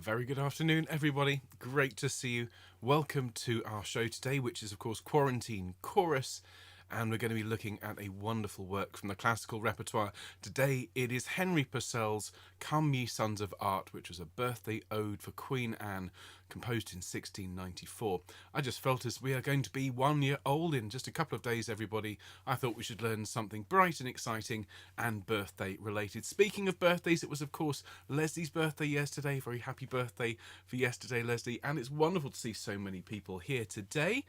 Very good afternoon, everybody. Great to see you. Welcome to our show today, which is, of course, Quarantine Chorus. And we're going to be looking at a wonderful work from the classical repertoire. Today, it is Henry Purcell's Come Ye Sons of Art, which was a birthday ode for Queen Anne, composed in 1694. I just felt as we are going to be 1 year old in just a couple of days, everybody, I thought we should learn something bright and exciting and birthday related. Speaking of birthdays, it was, of course, Leslie's birthday yesterday. Very happy birthday for yesterday, Leslie. And it's wonderful to see so many people here today.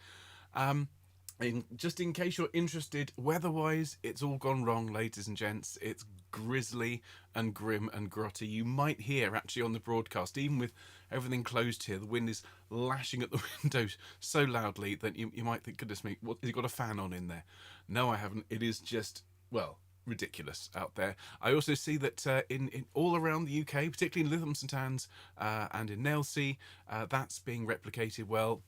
Just in case you're interested, weather-wise, it's all gone wrong, ladies and gents. It's grisly and grim and grotty. You might hear, actually, on the broadcast, even with everything closed here, the wind is lashing at the windows so loudly that you might think, goodness me, what, has he got a fan on in there? No, I haven't. It is just, well, ridiculous out there. I also see that in all around the UK, particularly in Lytham St Anne's and in Nailsea, that's being replicated well.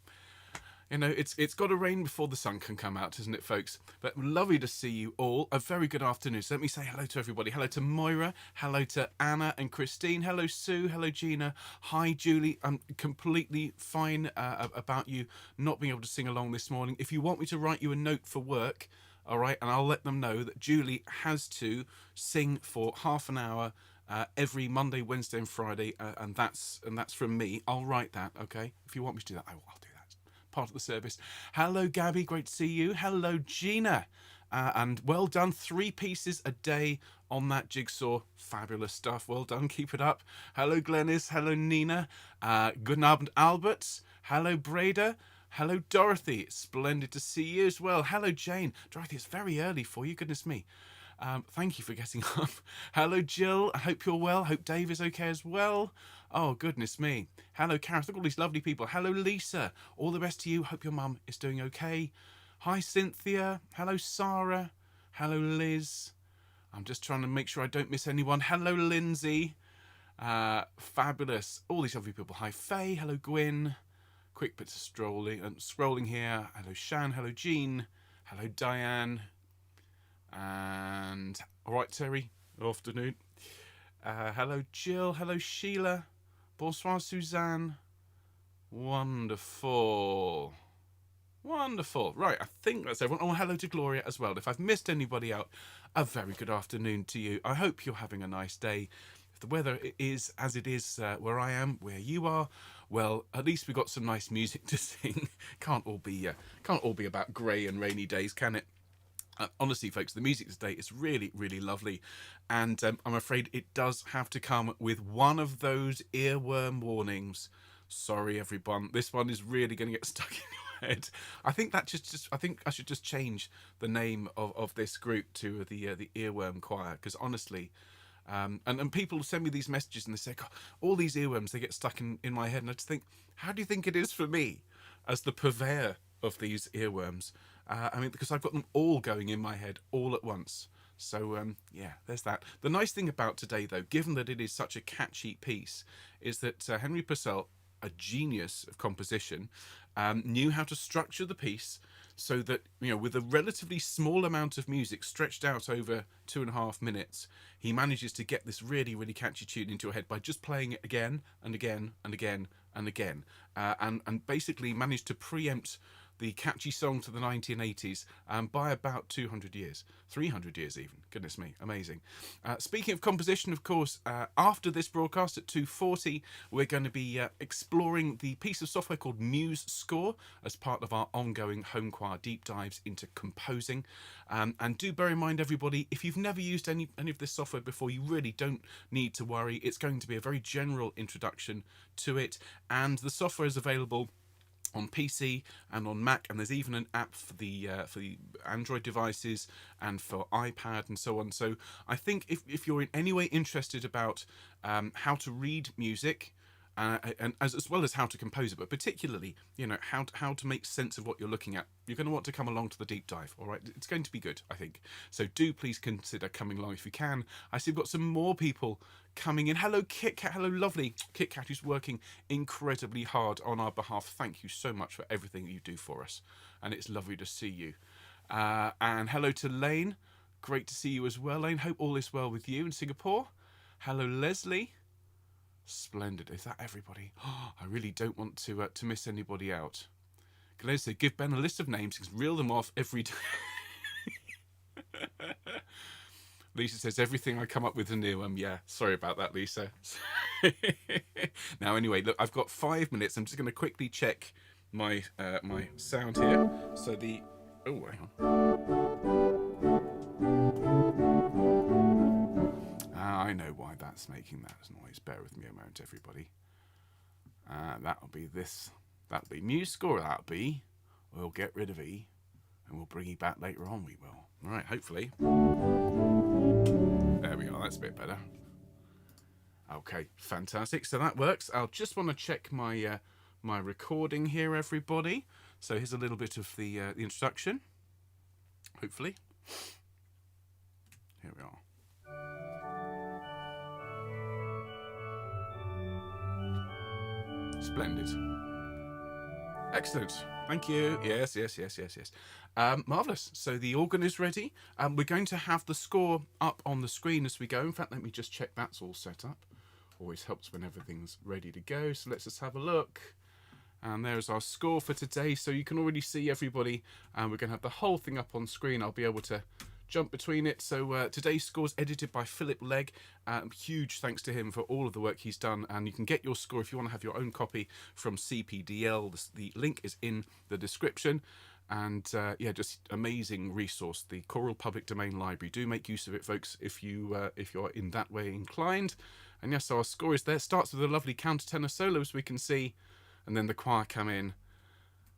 You know, it's got to rain before the sun can come out, isn't it, folks? But lovely to see you all. A very good afternoon. So let me say hello to everybody. Hello to Moira. Hello to Anna and Christine. Hello, Sue. Hello, Gina. Hi, Julie. I'm completely fine about you not being able to sing along this morning. If you want me to write you a note for work, all right, and I'll let them know that Julie has to sing for half an hour every Monday, Wednesday, and Friday, and that's from me. I'll write that, okay? If you want me to do that, I'll do that. Part of the service. Hello, Gabby. Great to see you. Hello, Gina. And well done. 3 pieces a day on that jigsaw. Fabulous stuff. Well done. Keep it up. Hello, Glenys. Hello, Nina. Good Abend, Albert. Hello, Breda. Hello, Dorothy. Splendid to see you as well. Hello, Jane. Dorothy, it's very early for you. Goodness me. Thank you for getting up. Hello, Jill. I hope you're well. Hope Dave is okay as well. Oh, goodness me. Hello, Gareth. Look at all these lovely people. Hello, Lisa. All the best to you. Hope your mum is doing okay. Hi, Cynthia. Hello, Sarah. Hello, Liz. I'm just trying to make sure I don't miss anyone. Hello, Lindsay. Fabulous. All these lovely people. Hi, Faye. Hello, Gwyn. Quick bit of scrolling here. Hello, Shan. Hello, Jean. Hello, Diane. And all right, Terry. Afternoon. Hello, Jill. Hello, Sheila. Bonsoir, Suzanne. Wonderful. Wonderful. Right, I think that's everyone. Oh, hello to Gloria as well. If I've missed anybody out, a very good afternoon to you. I hope you're having a nice day. If the weather is as it is where I am, where you are, well, at least we've got some nice music to sing. Can't all be about grey and rainy days, can it? Honestly, folks, the music today is really, really lovely. And I'm afraid it does have to come with one of those earworm warnings. Sorry, everyone. This one is really going to get stuck in your head. I think I think I should just change the name of this group to the Earworm Choir, because honestly, and people send me these messages and they say, God, all these earworms, they get stuck in my head. And I just think, how do you think it is for me as the purveyor of these earworms? I mean, because I've got them all going in my head all at once. So, yeah, there's that. The nice thing about today, though, given that it is such a catchy piece, is that Henry Purcell, a genius of composition, knew how to structure the piece so that, you know, with a relatively small amount of music stretched out over 2.5 minutes, he manages to get this really, really catchy tune into your head by just playing it again and again and again and again, and basically managed to preempt the catchy song to the 1980s by about 200 years, 300 years even. Goodness me, amazing. Speaking of composition, of course, after this broadcast at 2:40, we're going to be exploring the piece of software called Muse Score as part of our ongoing home choir deep dives into composing. And do bear in mind, everybody, if you've never used any of this software before, you really don't need to worry. It's going to be a very general introduction to it, and the software is available on PC and on Mac, and there's even an app for the Android devices and for iPad and so on. So I think if you're in any way interested about how to read music, and as well as how to compose it, but particularly, you know, how to make sense of what you're looking at, you're going to want to come along to the deep dive. All right, it's going to be good, I think. So do please consider coming along if you can. I see we've got some more people coming in. Hello, Kit Kat. Hello, lovely Kit Kat, who's working incredibly hard on our behalf. Thank you so much for everything you do for us, and it's lovely to see you. And hello to Lane. Great to see you as well, Lane. Hope all is well with you in Singapore. Hello, Leslie. Splendid. Is that everybody? I really don't want to miss anybody out. Glenn said, give Ben a list of names. He can reel them off every day. Lisa says, everything I come up with is new. Yeah, sorry about that, Lisa. Now, anyway, look, I've got 5 minutes. I'm just going to quickly check my my sound here. So the... Oh, hang on. I know why that's making that noise. Bear with me a moment, everybody. That'll be this. That'll be new score. That'll be. We'll get rid of E, and we'll bring E back later on. We will. All right. Hopefully. There we are. That's a bit better. Okay. Fantastic. So that works. I'll just want to check my my recording here, everybody. So here's a little bit of the introduction. Hopefully. Here we are. Splendid. Excellent. Thank you. Yes. Marvellous. So the organ is ready. We're going to have the score up on the screen as we go. In fact, let me just check that's all set up. Always helps when everything's ready to go. So let's just have a look. And there's our score for today. So you can already see everybody. And we're going to have the whole thing up on screen. I'll be able to jump between it. So today's score's edited by Philip Legg. Huge thanks to him for all of the work he's done. And you can get your score if you want to have your own copy from CPDL. The link is in the description. And yeah, just amazing resource. The Choral Public Domain Library. Do make use of it, folks, if you're in that way inclined. And yes, so our score is there. Starts with a lovely countertenor solo, as we can see, and then the choir come in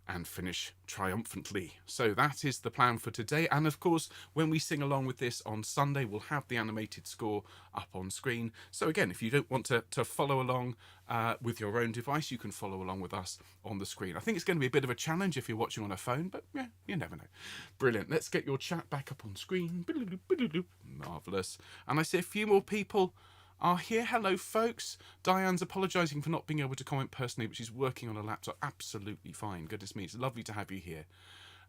and finish triumphantly. So that is the plan for today. And of course, when we sing along with this on Sunday, we'll have the animated score up on screen. So again, if you don't want to follow along with your own device, you can follow along with us on the screen. I think it's going to be a bit of a challenge if you're watching on a phone, but yeah, you never know. Brilliant. Let's get your chat back up on screen. Marvellous. And I see a few more people are here. Hello, folks. Diane's apologising for not being able to comment personally, but she's working on a laptop. Absolutely fine. Goodness me, it's lovely to have you here.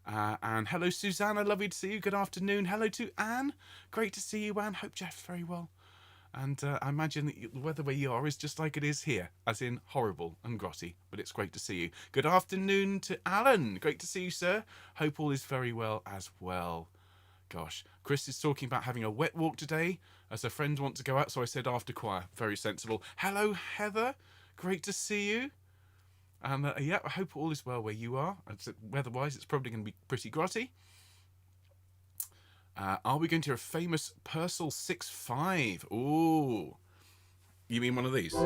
And hello, Susanna. Lovely to see you. Good afternoon. Hello to Anne. Great to see you, Anne. Hope Jeff's very well. And I imagine that the weather where you are is just like it is here, as in horrible and grotty, but it's great to see you. Good afternoon to Alan. Great to see you, sir. Hope all is very well as well. Gosh, Chris is talking about having a wet walk today as her friends want to go out, so I said after choir. Very sensible. Hello, Heather. Great to see you. And yeah, I hope all is well where you are. Weather-wise, it's probably going to be pretty grotty. Are we going to hear a famous Purcell 6/5? Ooh. You mean one of these? I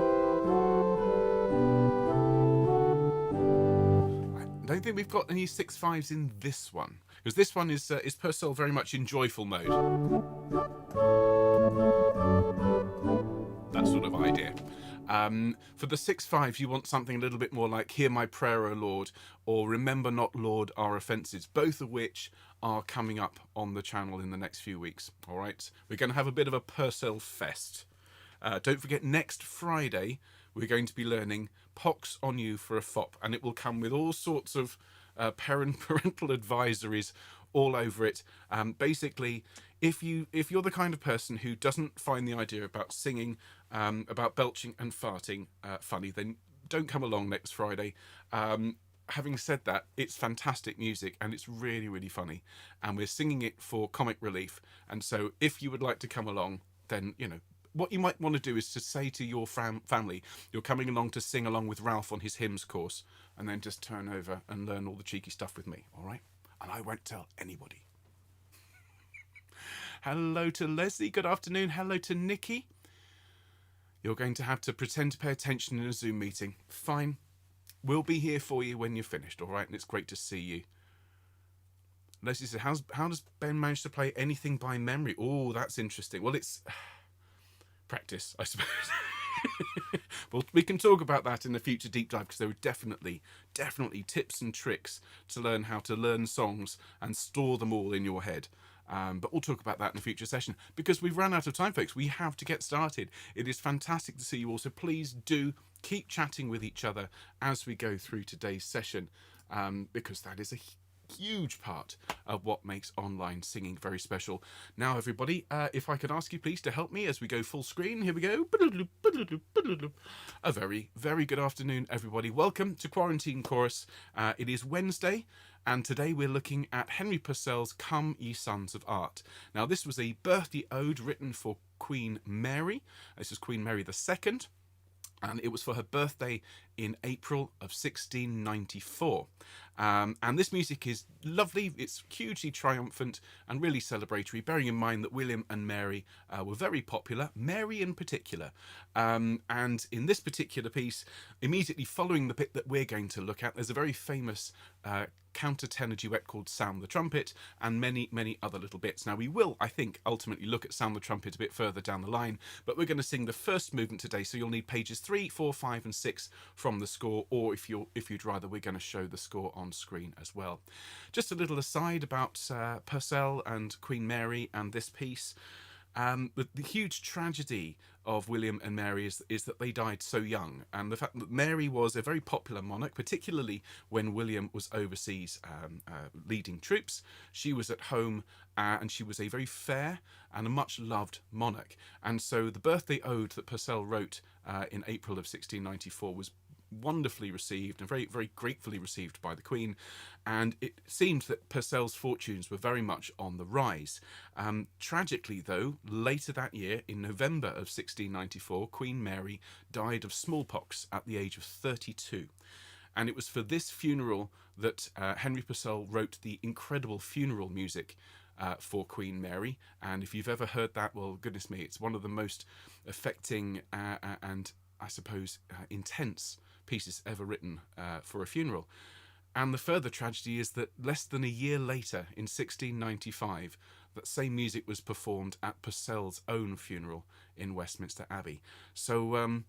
don't think we've got any 6/5s in this one, because this one is Purcell very much in joyful mode. That sort of idea. For the 6/5, you want something a little bit more like "Hear My Prayer, O Lord," or "Remember Not, Lord, Our Offences," both of which are coming up on the channel in the next few weeks. All right, we're going to have a bit of a Purcell fest. Don't forget, next Friday we're going to be learning "Pox on You for a Fop," and it will come with all sorts of parental advisories all over it. Basically, if you're the kind of person who doesn't find the idea about singing, about belching and farting funny, then don't come along next Friday. Having said that, it's fantastic music and it's really, really funny, and we're singing it for comic relief. And so if you would like to come along, then you know what you might want to do is to say to your family you're coming along to sing along with Ralph on his hymns course, and then just turn over and learn all the cheeky stuff with me. All right, and I won't tell anybody. Hello to Leslie. Good afternoon. Hello to Nikki. You're going to have to pretend to pay attention in a Zoom meeting. Fine. We'll be here for you when you're finished, all right? And it's great to see you. Leslie said, how does Ben manage to play anything by memory? Oh, that's interesting. Well, it's practice, I suppose. Well, we can talk about that in the future deep dive, because there are definitely tips and tricks to learn how to learn songs and store them all in your head. But we'll talk about that in a future session, because we've run out of time, folks. We have to get started. It is fantastic to see you all, so please do keep chatting with each other as we go through today's session, because that is huge part of what makes online singing very special. Now, everybody, if I could ask you please to help me as we go full screen. Here we go. A very, very good afternoon, everybody. Welcome to Quarantine Chorus. It is Wednesday, and today we're looking at Henry Purcell's Come Ye Sons of Art. Now, this was a birthday ode written for Queen Mary. This is Queen Mary II. And it was for her birthday in April of 1694. And this music is lovely. It's hugely triumphant and really celebratory, bearing in mind that William and Mary were very popular, Mary in particular. And in this particular piece, immediately following the bit that we're going to look at, there's a very famous counter-tenor duet called Sound the Trumpet, and many, many other little bits. Now, we will, I think, ultimately look at Sound the Trumpet a bit further down the line, but we're going to sing the first movement today, so you'll need pages 3, 4, 5 and 6 from the score, or if you'd rather, we're going to show the score on screen as well. Just a little aside about Purcell and Queen Mary and this piece. The huge tragedy of William and Mary is that they died so young, and the fact that Mary was a very popular monarch, particularly when William was overseas leading troops. She was at home and she was a very fair and a much loved monarch, and so the birthday ode that Purcell wrote in April of 1694 was wonderfully received and very, very gratefully received by the Queen, and it seemed that Purcell's fortunes were very much on the rise. Tragically, though, later that year, in November of 1694, Queen Mary died of smallpox at the age of 32. And it was for this funeral that Henry Purcell wrote the incredible funeral music for Queen Mary. And if you've ever heard that, well, goodness me, it's one of the most affecting and, I suppose, intense pieces ever written for a funeral. And the further tragedy is that less than a year later, in 1695, that same music was performed at Purcell's own funeral in Westminster Abbey. So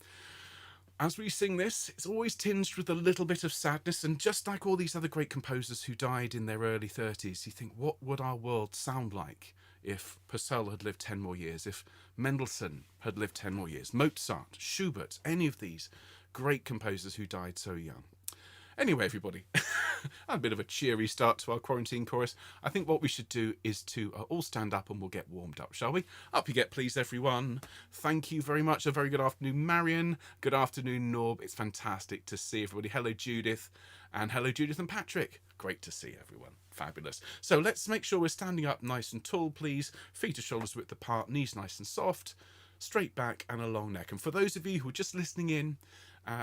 as we sing this, it's always tinged with a little bit of sadness, and just like all these other great composers who died in their early 30s, you think, what would our world sound like if Purcell had lived 10 more years, if Mendelssohn had lived 10 more years, Mozart, Schubert, any of these great composers who died so young. Anyway, everybody, a bit of a cheery start to our quarantine chorus. I think what we should do is to all stand up and we'll get warmed up, shall we? Up you get, please, everyone. Thank you very much. A very good afternoon, Marion. Good afternoon, Norb. It's fantastic to see everybody. Hello, Judith. And hello, Judith and Patrick. Great to see everyone. Fabulous. So let's make sure we're standing up nice and tall, please. Feet to shoulders width apart, knees nice and soft, straight back and a long neck. And for those of you who are just listening in,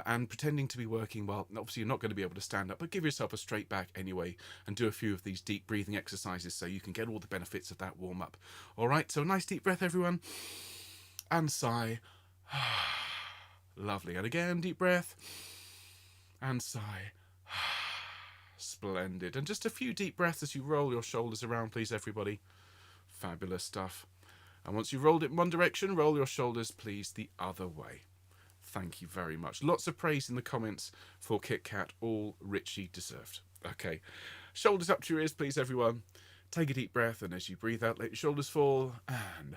and pretending to be working, well, obviously you're not going to be able to stand up, but give yourself a straight back anyway and do a few of these deep breathing exercises so you can get all the benefits of that warm up. All right, so a nice deep breath, everyone, and sigh. Lovely. And again, deep breath and sigh. Splendid. And just a few deep breaths as you roll your shoulders around, please, everybody. Fabulous stuff. And once you've rolled it in one direction, roll your shoulders, please, the other way. Thank you very much. Lots of praise in the comments for Kit Kat, all richly deserved. Okay, shoulders up to your ears, please, everyone. Take a deep breath, and as you breathe out, let your shoulders fall, and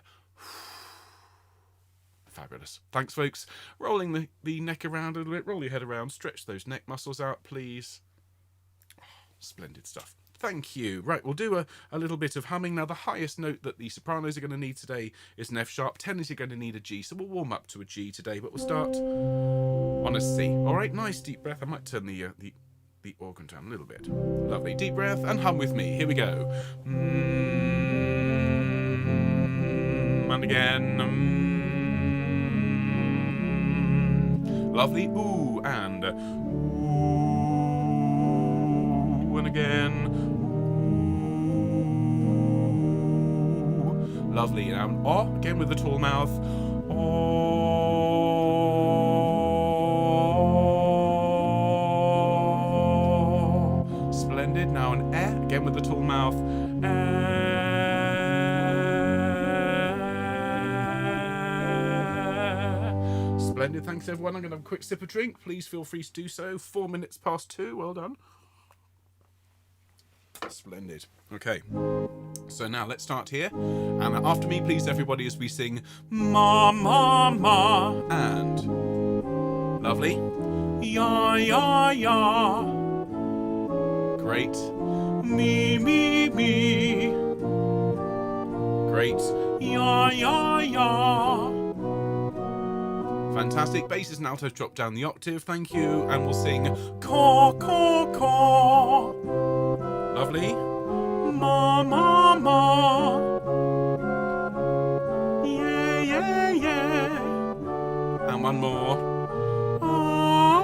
fabulous. Thanks, folks. Rolling the neck around a little bit, roll your head around, stretch those neck muscles out, please. Splendid stuff. Thank you. Right, we'll do a little bit of humming. Now, the highest note that the sopranos are going to need today is an F sharp. Tenors are going to need a G, so we'll warm up to a G today, but we'll start on a C. All right, nice deep breath. I might turn the organ down a little bit. Lovely. Deep breath and hum with me. Here we go. And again. Lovely. Ooh, and ooh, and again. Lovely. Now an oh, again with the tall mouth. Oh. Splendid. Now an eh, again with the tall mouth. Splendid. Thanks, everyone. I'm going to have a quick sip of drink. Please feel free to do so. 4 minutes past 2. Well done. Splendid. Okay. So now let's start here. And after me, please, everybody, as we sing Ma, Ma, Ma. And lovely. Ya, ya, ya. Great. me, me, me. Great. Ya, ya, ya. Fantastic. Basses and altos drop down the octave, thank you. And we'll sing caw, caw, caw. Lovely. Ma, ma, ma. Yeah, yeah, yeah. And one more. Ah.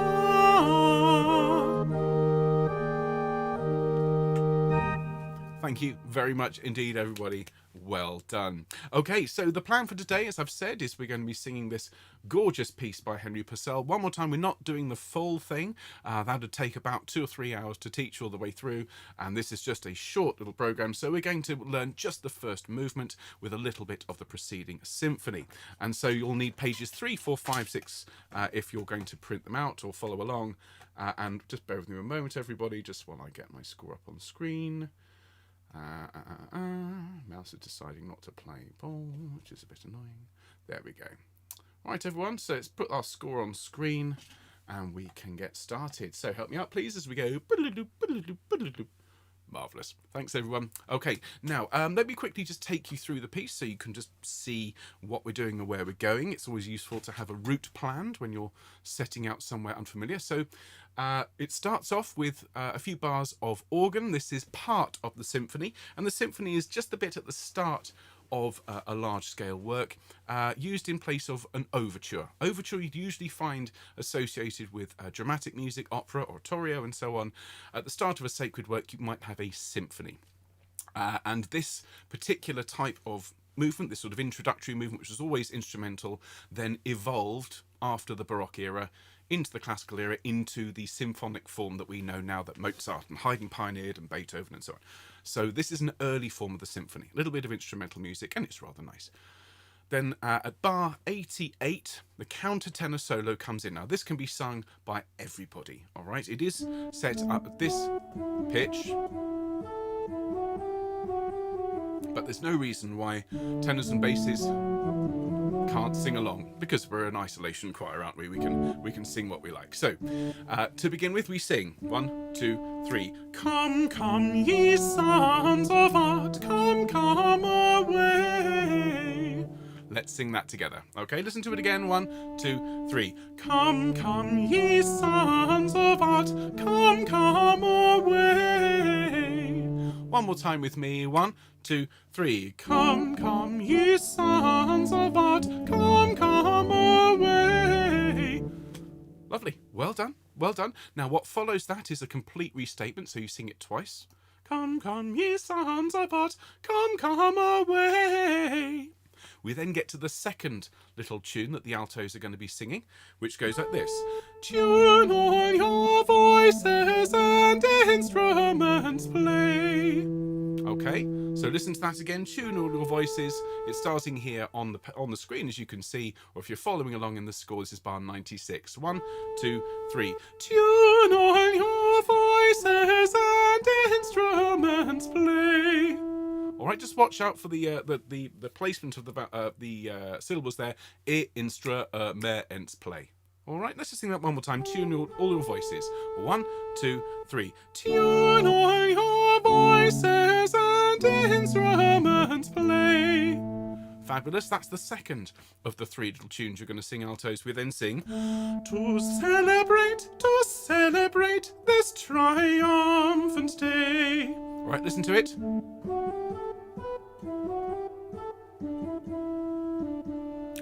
Thank you very much indeed, everybody. Well done. Okay, so the plan for today, as I've said, is we're going to be singing this gorgeous piece by Henry Purcell. One more time, we're not doing the full thing. That would take about 2 or 3 hours to teach all the way through, and this is just a short little program, so we're going to learn just the first movement with a little bit of the preceding symphony. And so you'll need pages 3, 4, 5, 6 if you're going to print them out or follow along. And just bear with me a moment, everybody, just while I get my score up on screen. Mouse is deciding not to play ball, which is a bit annoying. There we go. Right, everyone, so let's put our score on screen and we can get started. So help me out, please, as we go. Marvellous. Thanks, everyone. Okay, now, let me quickly just take you through the piece so you can just see what we're doing and where we're going. It's always useful to have a route planned when you're setting out somewhere unfamiliar. So it starts off with a few bars of organ. This is part of the symphony, and the symphony is just a bit at the start of a large-scale work, used in place of an overture. Overture you'd usually find associated with dramatic music, opera, oratorio, and so on. At the start of a sacred work, you might have a symphony. And this particular type of movement, this sort of introductory movement, which was always instrumental, then evolved after the Baroque era into the classical era, into the symphonic form that we know now that Mozart and Haydn pioneered, and Beethoven and so on. So this is an early form of the symphony, a little bit of instrumental music, and it's rather nice. Then at bar 88, the countertenor solo comes in. Now this can be sung by everybody, all right? It is set up at this pitch, but there's no reason why tenors and basses can't sing along, because we're an isolation choir, aren't we? We can sing what we like. So to begin with, we sing 1, 2, 3. Come, come, ye sons of art, come, come away. Let's sing that together. Okay, listen to it again. 1, 2, 3. Come, come, ye sons of art, come, come away. One more time with me. 1, 2, 3. Come, come, ye sons of art, come, come away. Lovely. Well done. Well done. Now what follows that is a complete restatement, so you sing it twice. Come, come, ye sons of art, come, come away. We then get to the second little tune that the altos are going to be singing, which goes like this. Tune all your voices and instruments play. Okay, so listen to that again. Tune all your voices. It's starting here on the screen, as you can see, or if you're following along in the score, this is bar 96. 1, 2, 3. Tune all your voices and instruments play. All right, just watch out for the placement of the syllables there. Instruments play. All right, let's just sing that one more time. Tune all your voices. 1, 2, 3. Tune all your voices and instruments play. Fabulous. That's the second of the 3 little tunes you're going to sing altos. We then sing to celebrate this triumphant day. All right, listen to it.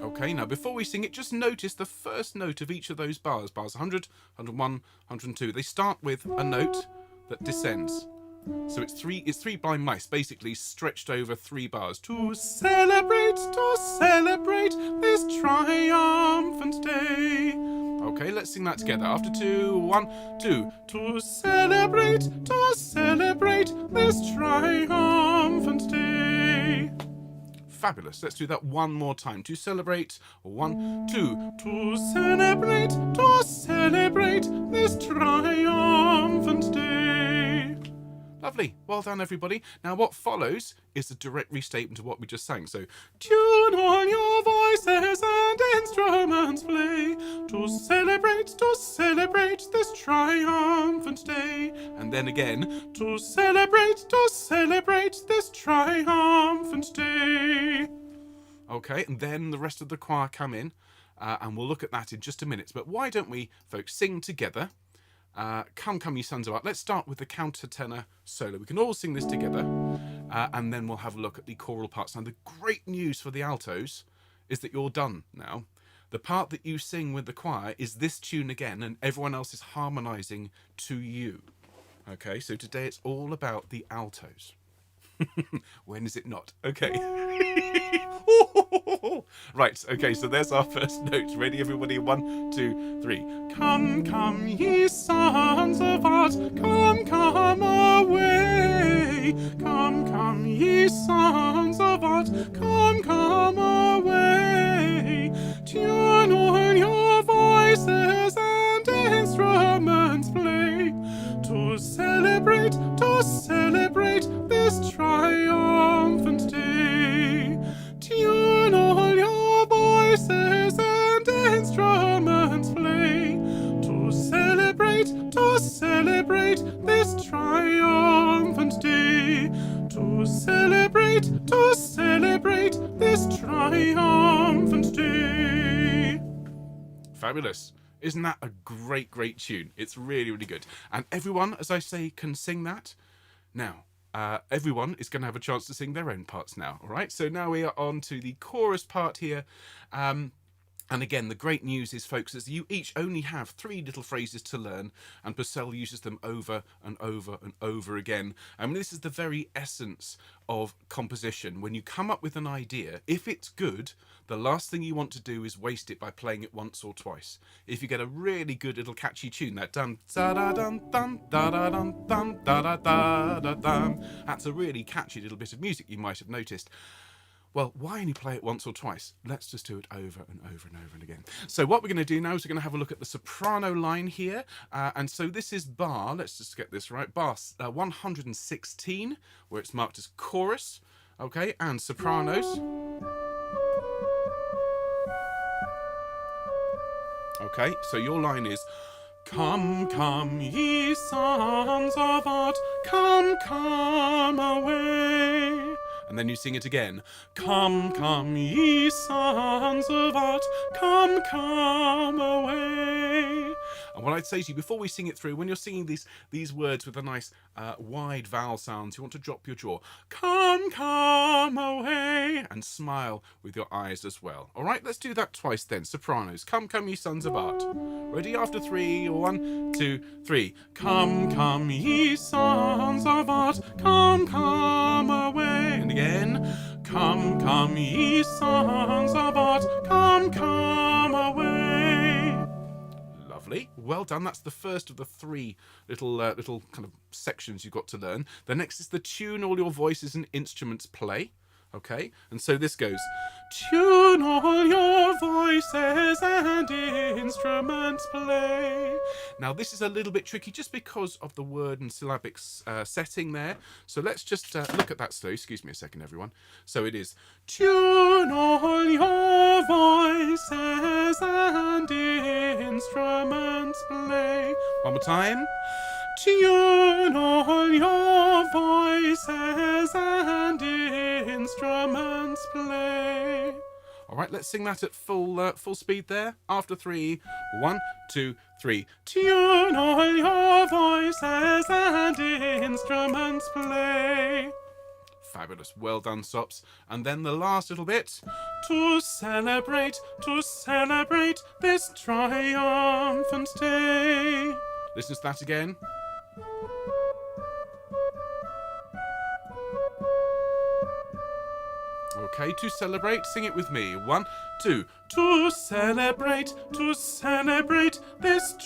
Okay, now before we sing it, just notice the first note of each of those bars. Bars 100, 101, 102. They start with a note that descends. So it's three blind mice, basically stretched over 3 bars. To celebrate this triumphant day. Okay, let's sing that together. After 2, 1, 2. To celebrate this triumphant day. Fabulous. Let's do that one more time. To celebrate. 1, 2. To celebrate this triumphant day. Lovely. Well done, everybody. Now, what follows is a direct restatement of what we just sang. So, tune all your voices and instruments play to celebrate this triumphant day. And then again, to celebrate this triumphant day. Okay, and then the rest of the choir come in, and we'll look at that in just a minute. But why don't we, folks, sing together? Come, come, ye sons of art. Let's start with the countertenor solo. We can all sing this together, and then we'll have a look at the choral parts. Now, the great news for the altos is that you're done now. The part that you sing with the choir is this tune again, and everyone else is harmonising to you. Okay, so today it's all about the altos. When is it not? Okay. Right, okay, so there's our first note. Ready, everybody? 1, 2, 3. Come, come, ye sons of art, come away. Come, ye sons of art, come away. Tune all your voices and instruments play to celebrate this triumphant day. Tune all your voices and instruments play to celebrate this triumphant day. To celebrate this triumphant day. Fabulous. Isn't that a great, great tune? It's really, really good. And everyone, as I say, can sing that. Now, everyone is going to have a chance to sing their own parts now, all right? So now we are on to the chorus part here. And again, the great news is, folks, is you each only have 3 little phrases to learn, and Purcell uses them over and over and over again. And this is the very essence of composition. When you come up with an idea, if it's good, the last thing you want to do is waste it by playing it once or twice. If you get a really good little catchy tune, that dun da da dun dun da da dun dun da da da da dun, that's a really catchy little bit of music, you might have noticed. Well, why only play it once or twice? Let's just do it over and over and over and again. So what we're going to do now is we're going to have a look at the soprano line here. And so this is bar, let's just get this right, bar 116, where it's marked as chorus. Okay, and sopranos. Okay, so your line is, come, come, ye sons of art, come away. And then you sing it again. Come, come, ye sons of art, come away. And what I'd say to you, before we sing it through, when you're singing these words with a nice wide vowel sounds, you want to drop your jaw. Come away. And smile with your eyes as well. All right, let's do that twice then. Sopranos. Come, come, ye sons of art. Ready? After 3, 1, 2, 3. Come, ye sons of art, come away. And again. Come, ye sons of art, come away. Lovely. Well done. That's the first of the 3 little kind of sections you've got to learn. The next is the tune all your voices and instruments play. Okay, and so this goes. Tune all your voices and instruments play. Now this is a little bit tricky just because of the word and syllabic setting there. So let's just look at that slow. Excuse me a second, everyone. So it is, tune all your voices and instruments play. One more time. Tune all your voices and instruments play. All right, let's sing that at full speed there. After 3, 1, 2, 3. Tune all your voices and instruments play. Fabulous. Well done, Sops. And then the last little bit. To celebrate this triumphant day. Listen to that again. Okay, to celebrate, sing it with me. 1, 2. To celebrate this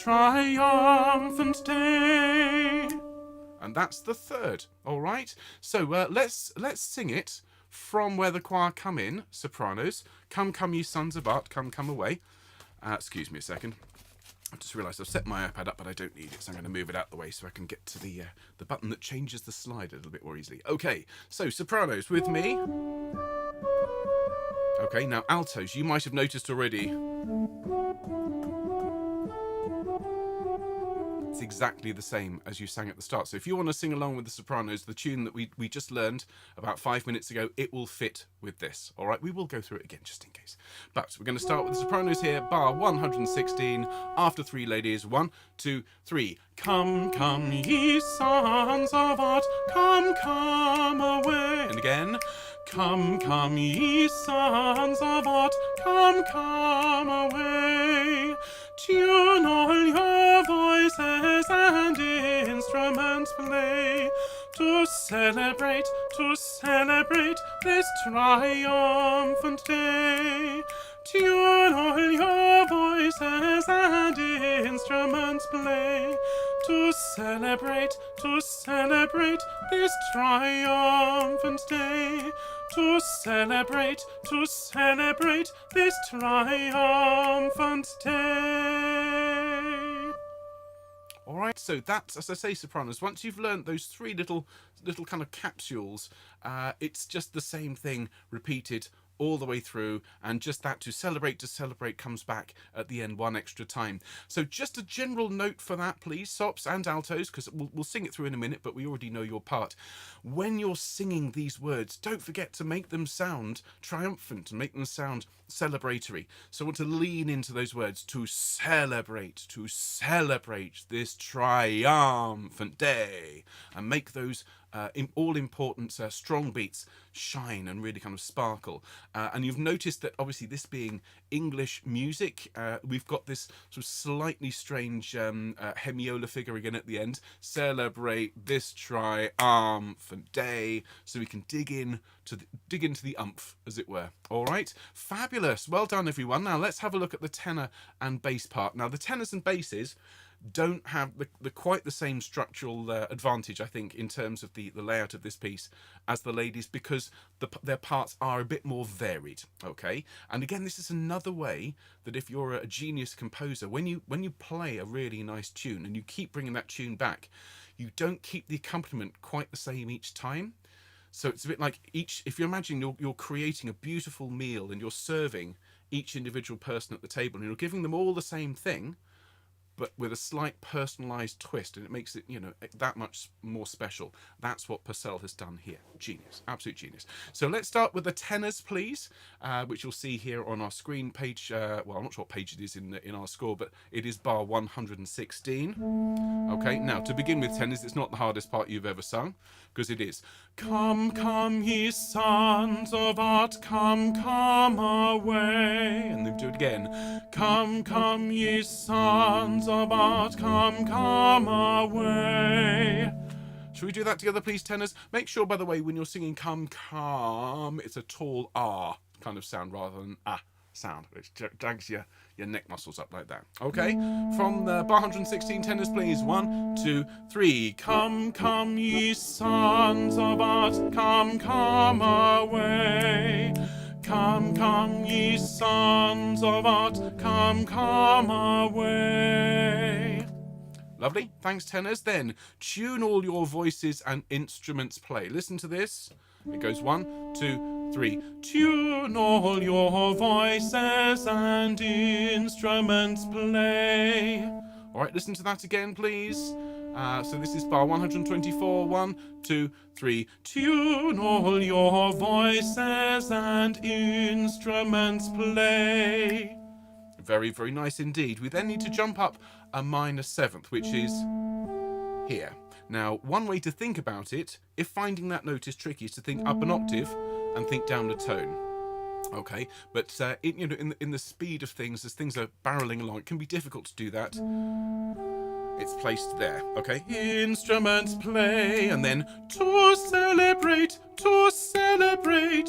triumphant day. And that's the 3rd. All right. So let's sing it from where the choir come in. Sopranos. Come, come, ye sons of art. Come away. Excuse me a second. I've just realised I've set my iPad up, but I don't need it, so I'm going to move it out the way so I can get to the button that changes the slide a little bit more easily. Okay, so sopranos with me. Okay, now altos, you might have noticed already. It's exactly the same as you sang at the start. So if you want to sing along with the sopranos, the tune that we just learned about 5 minutes ago, it will fit with this. All right, we will go through it again just in case. But we're going to start with the sopranos here, bar 116, after 3 ladies. 1, 2, 3. Come, come, ye sons of art, come away. And again. Come, come, ye sons of art, come away. Tune all your voices and instruments play to celebrate this triumphant day. Tune all your voices and instruments play to celebrate this triumphant day. To celebrate this triumphant day. All right, so that's, as I say, sopranos. Once you've learnt those 3 little kind of capsules, it's just the same thing repeated all the way through, and just that to celebrate comes back at the end 1 extra time. So just a general note for that, please, sops and altos, because we'll sing it through in a minute, but we already know your part. When you're singing these words, don't forget to make them sound triumphant and make them sound celebratory. So I want to lean into those words, to celebrate this triumphant day, and make those all-important strong beats shine and really kind of sparkle. And you've noticed that obviously this being English music, we've got this sort of slightly strange hemiola figure again at the end. Celebrate this triumphant day, so we can dig into the umph, as it were. All right, fabulous. Well done, everyone. Now let's have a look at the tenor and bass part. Now the tenors and basses don't have the quite the same structural advantage, I think, in terms of the layout of this piece as the ladies, because their parts are a bit more varied. Okay, and again, this is another way that if you're a genius composer, when you play a really nice tune and you keep bringing that tune back, you don't keep the accompaniment quite the same each time. So it's a bit like if you imagine you're creating a beautiful meal and you're serving each individual person at the table and you're giving them all the same thing, but with a slight personalised twist, and it makes it, that much more special. That's what Purcell has done here. Genius, absolute genius. So let's start with the tenors, please, which you'll see here on our screen page. Well, I'm not sure what page it is in our score, but it is bar 116. Okay, now to begin with tenors, it's not the hardest part you've ever sung, because it is. Come, come, ye sons of art, come away. And then do it again. Come, come, ye sons of art, come away. Shall we do that together, please, tenors? Make sure, by the way, when you're singing come, it's a tall R kind of sound rather than sound, which drags your neck muscles up like that. Okay, from the bar 116 tenors, please. 1, 2, 3. Come, come, ye sons of art, come away. Come, come, ye sons of art, come away. Lovely, thanks, tenors. Then tune all your voices and instruments play. Listen to this. It goes 1, 2, 3. Tune all your voices and instruments play. All right, listen to that again, please. So this is bar 124. 1, 2, 3. Tune all your voices and instruments play. Very, very nice indeed. We then need to jump up a minor 7th, which is here. Now, one way to think about it, if finding that note is tricky, is to think up an octave and think down a tone. Okay, but in the speed of things, as things are barreling along, it can be difficult to do that. It's placed there. Okay, instruments play, and then to celebrate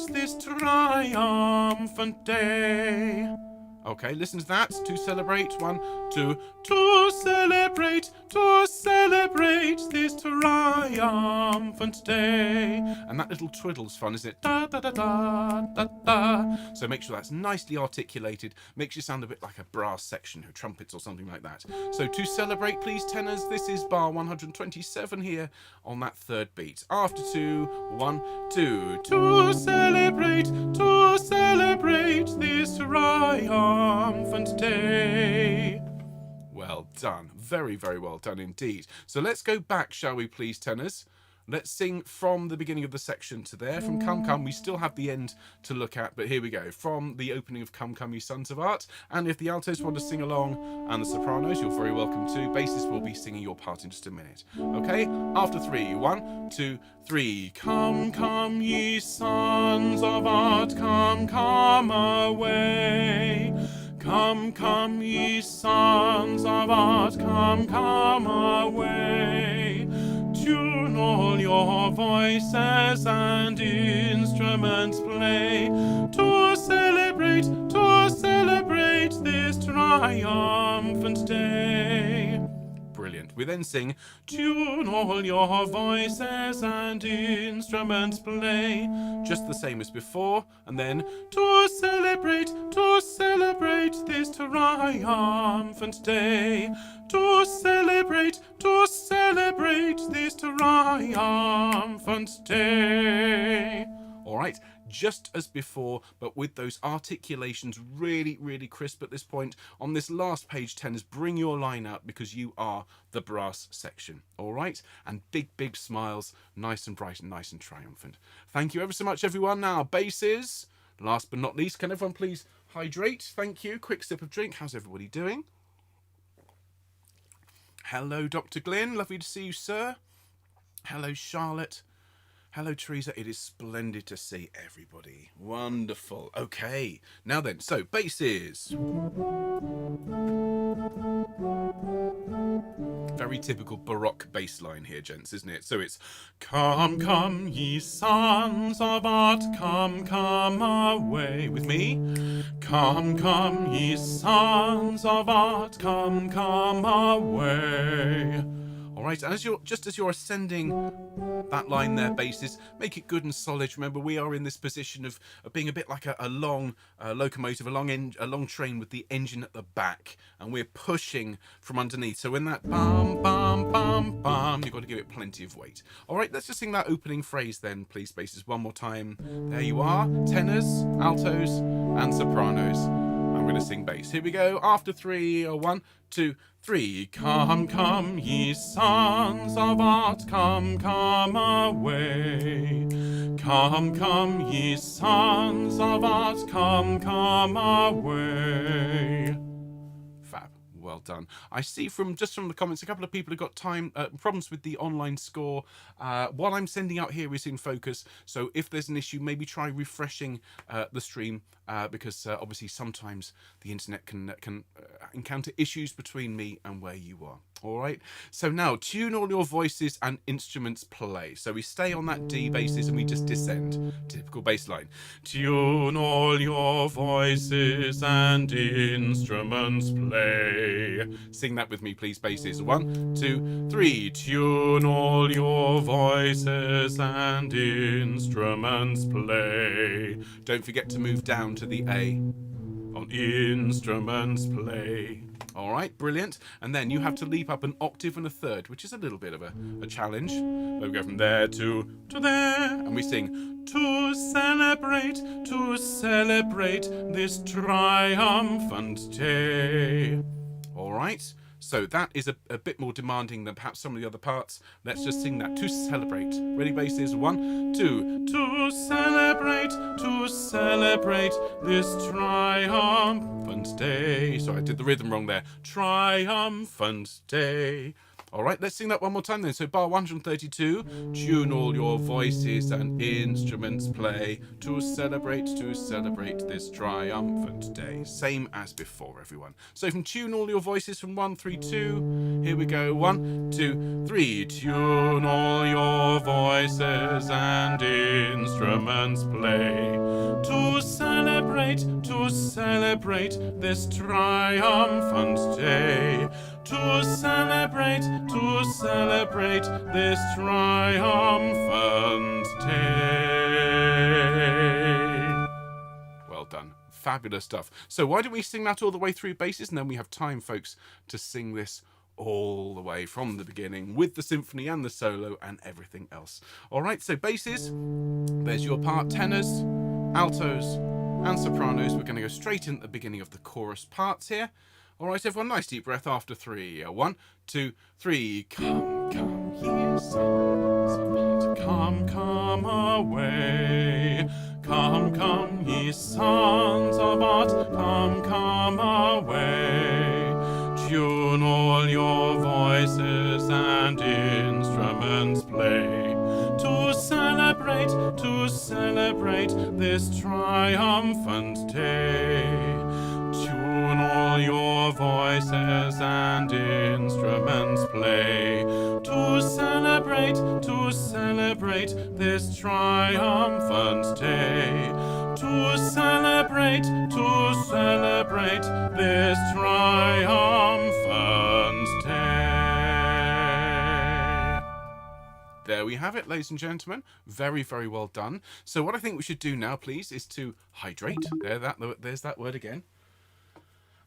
this triumphant day. Okay, listen to that. To celebrate. 1, 2. To celebrate this triumphant day. And that little twiddle's fun, isn't it? Da da da da da da. So make sure that's nicely articulated. Makes you sound a bit like a brass section, or trumpets or something like that. So to celebrate, please, tenors. This is bar 127 here on that third beat. After 2, 1, 2. To celebrate this triumphant day. Well done. Very, very well done indeed. So let's go back, shall we please, tenors? Let's sing from the beginning of the section to there. From Come Come, we still have the end to look at, but here we go. From the opening of Come Come, Ye Sons of Art. And if the altos want to sing along, and the sopranos, you're very welcome to. Basses will be singing your part in just a minute. Okay? After 3, 1, 2, 3. Come, come, ye sons of art, come, come away. Come, come, ye sons of art, come, come away. Tune all your voices and instruments play to celebrate this triumphant day. Brilliant. We then sing, tune all your voices and instruments play. Just the same as before. And then, to celebrate this triumphant day. To celebrate this triumphant day. All right. Just as before, but with those articulations really, really crisp at this point. On this last page, tenors, bring your line out because you are the brass section. All right? And big, big smiles, nice and bright and nice and triumphant. Thank you ever so much, everyone. Now, basses. Last but not least, can everyone please hydrate? Thank you. Quick sip of drink. How's everybody doing? Hello, Dr. Glynn. Lovely to see you, sir. Hello, Charlotte. Hello, Teresa. It is splendid to see everybody. Wonderful. Okay. Now then, so basses. Very typical Baroque bass line here, gents, isn't it? So it's come, come, ye sons of art, come, come away. With me? Come, come, ye sons of art, come, come away. All right, and as you're ascending that line there, basses, make it good and solid. Remember, we are in this position of being a bit like a long locomotive, a long train with the engine at the back, and we're pushing from underneath. So when that bum, bum, bum, bum, you've got to give it plenty of weight. All right, let's just sing that opening phrase then, please, basses, one more time. There you are, tenors, altos, and sopranos. I'm going to sing bass. Here we go. After 3, 1, 2, 3. Come, come, ye sons of art, come, come away. Come, come, ye sons of art, come, come away. Fab. Well done. I see from the comments, a couple of people have got problems with the online score. What I'm sending out here is in focus, so if there's an issue, maybe try refreshing the stream, because obviously sometimes the internet can encounter issues between me and where you are. All right, so now tune all your voices and instruments play. So we stay on that D basses and we just descend. Typical bass line. Tune all your voices and instruments play. Sing that with me, please, basses. 1, 2, 3. Tune all your voices and instruments play. Don't forget to move down to the A on instruments play. All right, brilliant. And then you have to leap up an octave and a third, which is a little bit of a challenge. But we go from there to there, and we sing, to celebrate this triumphant day. All right. So that is a bit more demanding than perhaps some of the other parts. Let's just sing that. To celebrate. Ready, basses? 1, 2. To celebrate this triumphant day. Sorry, I did the rhythm wrong there. Triumphant day. All right, let's sing that one more time then. So bar 132, tune all your voices and instruments play to celebrate this triumphant day. Same as before, everyone. So from tune all your voices from 132, here we go. 1, 2, 3. Tune all your voices and instruments play to celebrate this triumphant day. To celebrate this triumphant day. Well done. Fabulous stuff. So why don't we sing that all the way through basses, and then we have time, folks, to sing this all the way from the beginning with the symphony and the solo and everything else. All right, so basses, there's your part. Tenors, altos, and sopranos. We're going to go straight in at the beginning of the chorus parts here. All right, everyone, nice deep breath after 3. 1, 2, 3. Come, come, ye sons of art. Come, come away. Come, come, ye sons of art. Come, come away. Tune all your voices and instruments play to celebrate this triumphant day. Tune all your voices and instruments play to celebrate this triumphant day. To celebrate this triumphant day. There we have it, ladies and gentlemen. Very, very well done. So what I think we should do now, please, is to hydrate. There's that word again.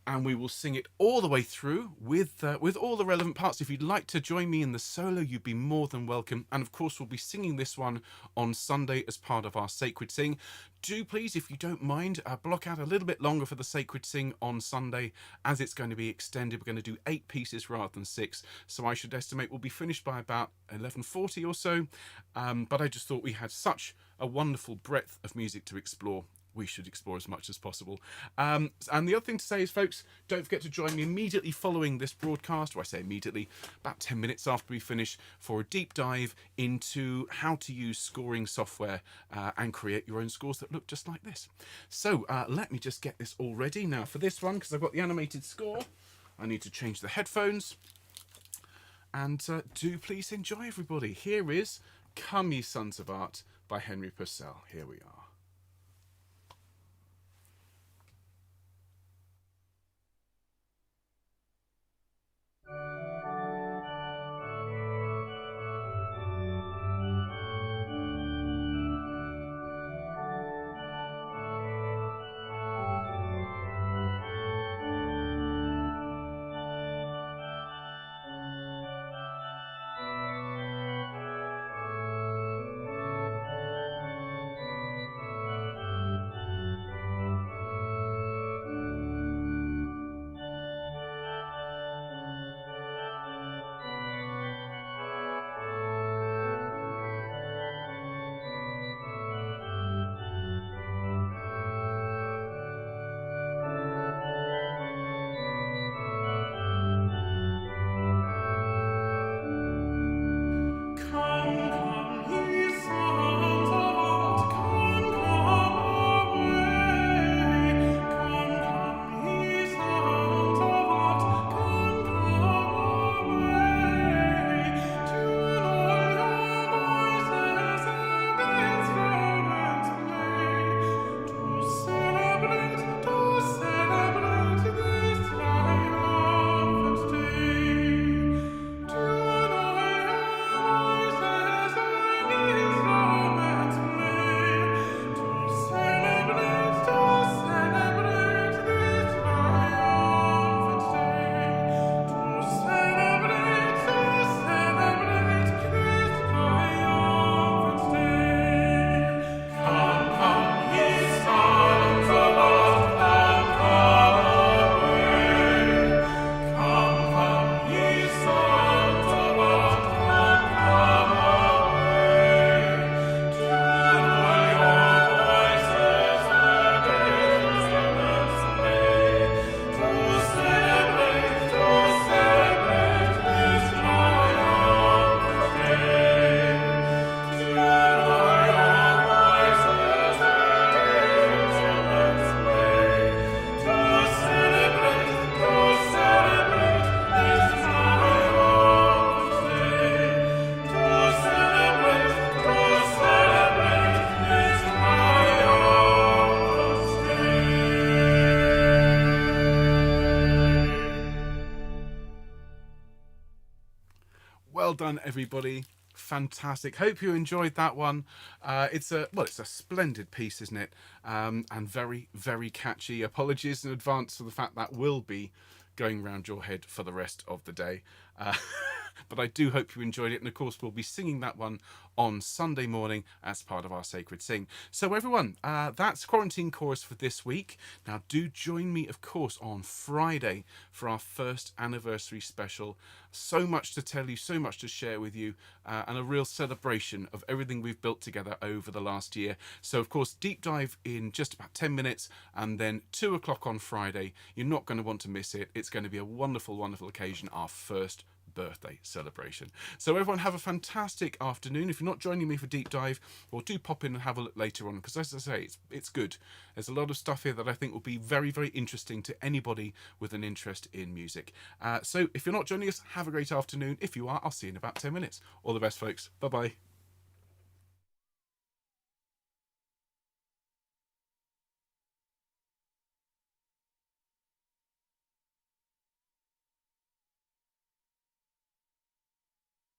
And we will sing it all the way through with all the relevant parts. If you'd like to join me in the solo, you'd be more than welcome. And of course, we'll be singing this one on Sunday as part of our Sacred Sing. Do please, if you don't mind, block out a little bit longer for the Sacred Sing on Sunday, as it's going to be extended. We're going to do 8 pieces rather than 6. So I should estimate we'll be finished by about 11:40 or so. But I just thought we had such a wonderful breadth of music to explore. We should explore as much as possible. And the other thing to say is, folks, don't forget to join me immediately following this broadcast, or I say immediately, about 10 minutes after we finish, for a deep dive into how to use scoring software and create your own scores that look just like this. So let me just get this all ready. Now for this one, because I've got the animated score, I need to change the headphones. And do please enjoy, everybody. Here is Come Ye Sons of Art by Henry Purcell. Here we are. Well done, everybody. Fantastic. Hope you enjoyed that one. It's a splendid piece, isn't it? And very, very catchy. Apologies in advance for the fact that will be going round your head for the rest of the day. But I do hope you enjoyed it. And of course, we'll be singing that one on Sunday morning as part of our Sacred Sing. So everyone, that's Quarantine Chorus for this week. Now do join me, of course, on Friday for our first anniversary special. So much to tell you, so much to share with you, and a real celebration of everything we've built together over the last year. So of course, deep dive in just about 10 minutes, and then 2 o'clock on Friday. You're not going to want to miss it. It's going to be a wonderful, wonderful occasion, our first birthday celebration. So everyone, have a fantastic afternoon. If you're not joining me for deep dive, well, do pop in and have a look later on, because as I say, it's good. There's a lot of stuff here that I think will be very, very interesting to anybody with an interest in music. So if you're not joining us, have a great afternoon. If you are, I'll see you in about 10 minutes. All the best, folks. Bye bye.